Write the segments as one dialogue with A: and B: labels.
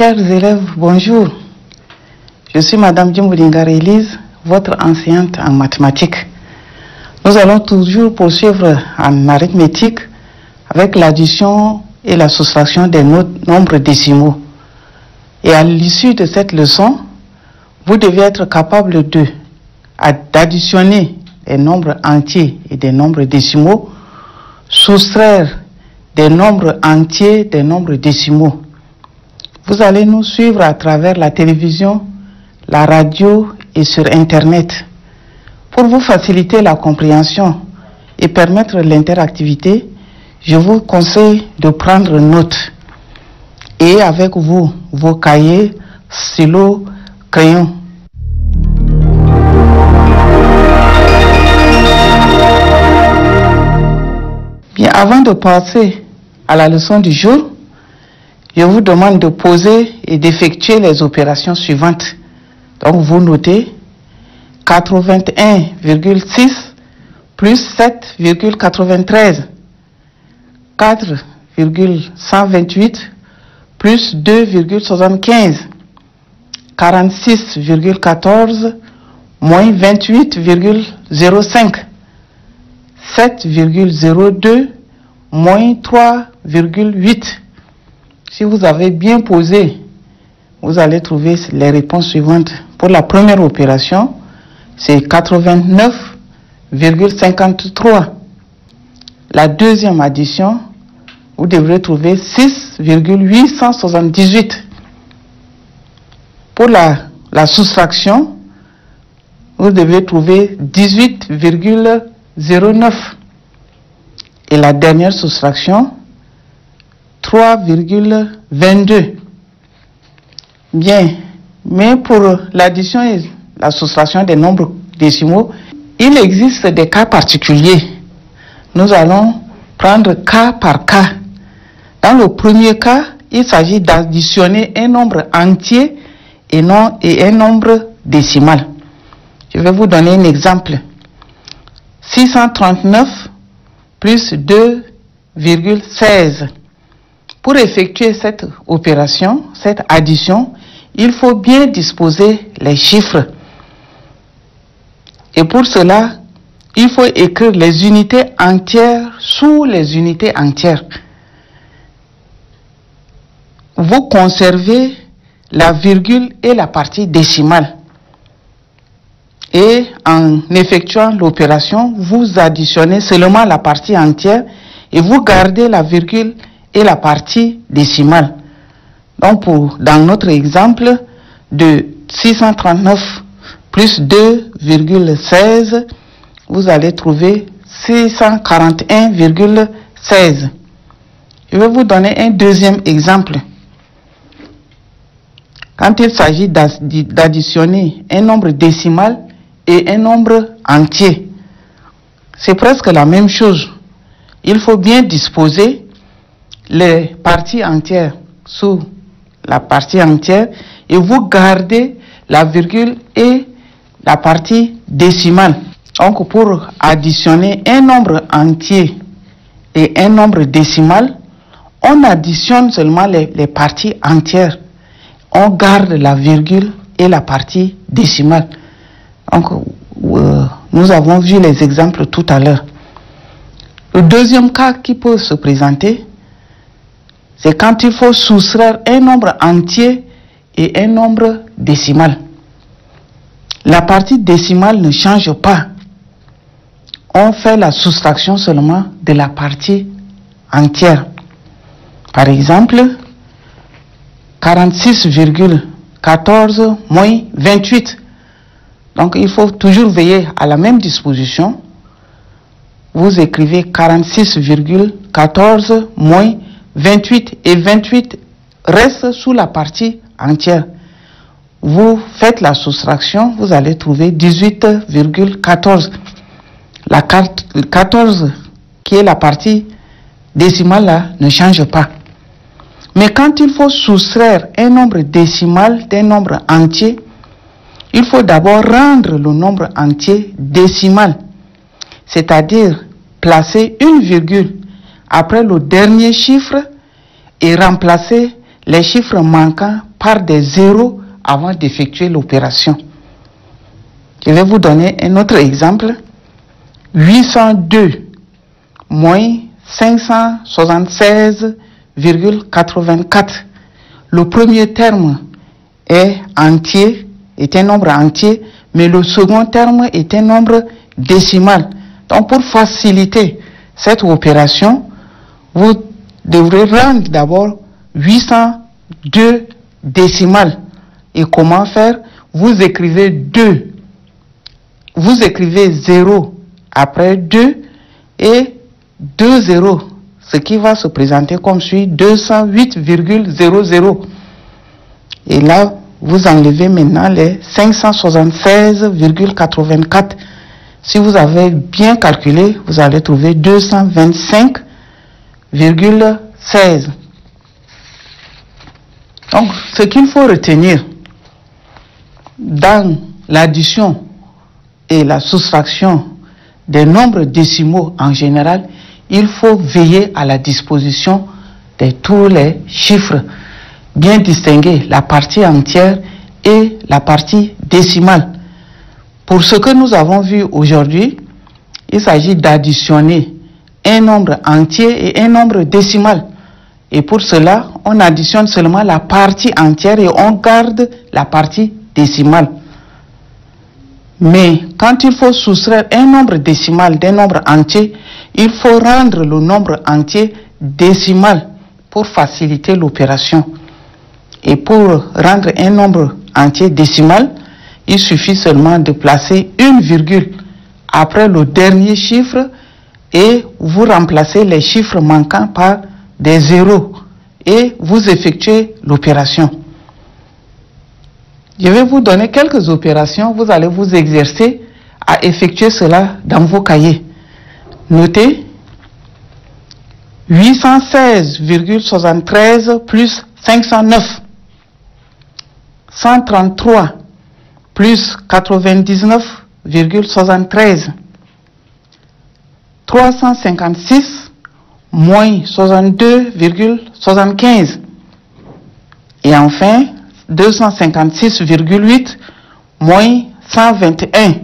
A: Chers élèves, bonjour. Je suis Madame Djimboulingara Elise, votre enseignante en mathématiques. Nous allons toujours poursuivre en arithmétique avec l'addition et la soustraction des nombres décimaux. Et à l'issue de cette leçon, vous devez être capable d'additionner des nombres entiers et des nombres décimaux, soustraire des nombres entiers des nombres décimaux. Vous allez nous suivre à travers la télévision, la radio et sur Internet. Pour vous faciliter la compréhension et permettre l'interactivité, je vous conseille de prendre note. Et avec vous, vos cahiers, stylos, crayons. Bien, avant de passer à la leçon du jour, je vous demande de poser et d'effectuer les opérations suivantes. Donc, vous notez 81,6 plus 7,93, 4,128 plus 2,75, 46,14 moins 28,05, 7,02 moins 3,8. Si vous avez bien posé, vous allez trouver les réponses suivantes. Pour la première opération, c'est 89,53. La deuxième addition, vous devrez trouver 6,878. Pour la soustraction, vous devez trouver 18,09. Et la dernière soustraction, 3,22. Bien, mais pour l'addition et la soustraction des nombres décimaux, il existe des cas particuliers. Nous allons prendre cas par cas. Dans le premier cas, il s'agit d'additionner un nombre entier et un nombre décimal. Je vais vous donner un exemple. 639 plus 2,16. Pour effectuer cette opération, cette addition, il faut bien disposer les chiffres. Et pour cela, il faut écrire les unités entières sous les unités entières. Vous conservez la virgule et la partie décimale. Et en effectuant l'opération, vous additionnez seulement la partie entière et vous gardez la virgule et la partie décimale. Donc, dans notre exemple de 639 plus 2,16, vous allez trouver 641,16. Je vais vous donner un deuxième exemple. Quand il s'agit d'additionner un nombre décimal et un nombre entier, c'est presque la même chose. Il faut bien disposer les parties entières sous la partie entière et vous gardez la virgule et la partie décimale. Donc, pour additionner un nombre entier et un nombre décimal, on additionne seulement les parties entières. On garde la virgule et la partie décimale. Donc, nous avons vu les exemples tout à l'heure. Le deuxième cas qui peut se présenter, c'est quand il faut soustraire un nombre entier et un nombre décimal. La partie décimale ne change pas. On fait la soustraction seulement de la partie entière. Par exemple, 46,14 moins 28. Donc, il faut toujours veiller à la même disposition. Vous écrivez 46,14 moins 28 et 28 reste sous la partie entière. Vous faites la soustraction, vous allez trouver 18,14. La 14 qui est la partie décimale là ne change pas. Mais quand il faut soustraire un nombre décimal d'un nombre entier, il faut d'abord rendre le nombre entier décimal, c'est-à-dire placer une virgule après le dernier chiffre et remplacer les chiffres manquants par des zéros avant d'effectuer l'opération. Je vais vous donner un autre exemple. 802 moins 576,84. Le premier terme est entier, est un nombre entier, mais le second terme est un nombre décimal. Donc pour faciliter cette opération, vous devrez rendre d'abord 802 décimales. Et comment faire? Vous écrivez 2. Vous écrivez 0 après 2 et 2 zéros, ce qui va se présenter comme suit: 208,00. Et là, vous enlevez maintenant les 576,84. Si vous avez bien calculé, vous allez trouver 225,16. Donc, ce qu'il faut retenir dans l'addition et la soustraction des nombres décimaux en général, il faut veiller à la disposition de tous les chiffres, bien distinguer la partie entière et la partie décimale. Pour ce que nous avons vu aujourd'hui, il s'agit d'additionner un nombre entier et un nombre décimal. Et pour cela, on additionne seulement la partie entière et on garde la partie décimale. Mais quand il faut soustraire un nombre décimal d'un nombre entier, il faut rendre le nombre entier décimal pour faciliter l'opération. Et pour rendre un nombre entier décimal, il suffit seulement de placer une virgule après le dernier chiffre et vous remplacez les chiffres manquants par des zéros et vous effectuez l'opération. Je vais vous donner quelques opérations. Vous allez vous exercer à effectuer cela dans vos cahiers. Notez 816,73 plus 509. 133 plus 99,73. 356 moins 62,75. Et enfin, 256,8 moins 121.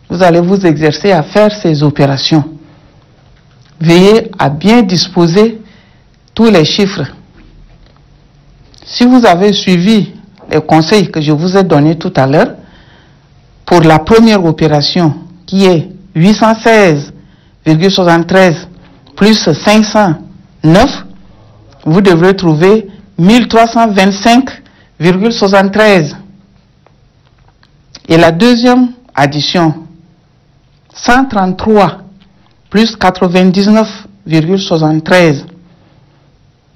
A: Vous allez vous exercer à faire ces opérations. Veillez à bien disposer tous les chiffres. Si vous avez suivi les conseils que je vous ai donnés tout à l'heure, pour la première opération qui est 816,73 plus 509, vous devrez trouver 1325,73. Et la deuxième addition, 133 plus 99,73,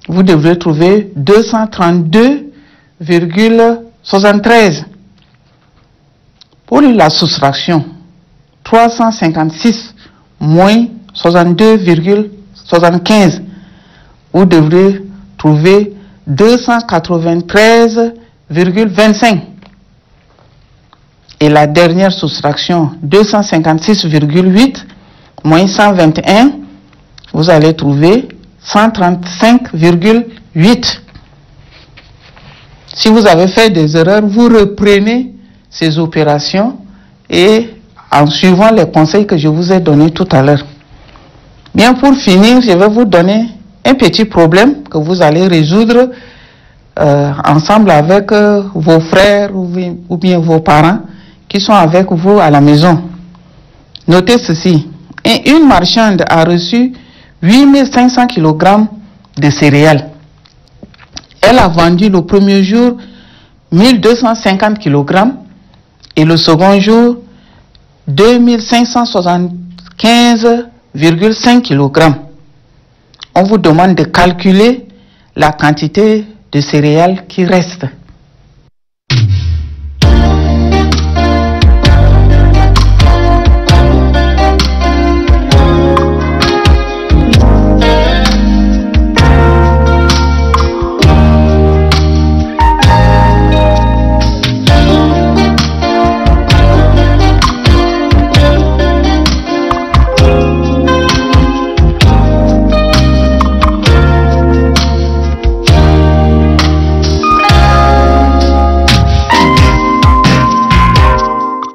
A: vous devrez trouver 232,73. Pour la soustraction, 356 moins 62,75, vous devrez trouver 293,25. Et la dernière soustraction, 256,8 moins 121, vous allez trouver 135,8. Si vous avez fait des erreurs, vous reprenez ces opérations et en suivant les conseils que je vous ai donnés tout à l'heure. Bien, pour finir, je vais vous donner un petit problème que vous allez résoudre ensemble avec vos frères ou bien vos parents qui sont avec vous à la maison. Notez ceci. Une marchande a reçu 8500 kg de céréales. Elle a vendu le premier jour 1250 kg et le second jour 2575,5 kg. On vous demande de calculer la quantité de céréales qui reste.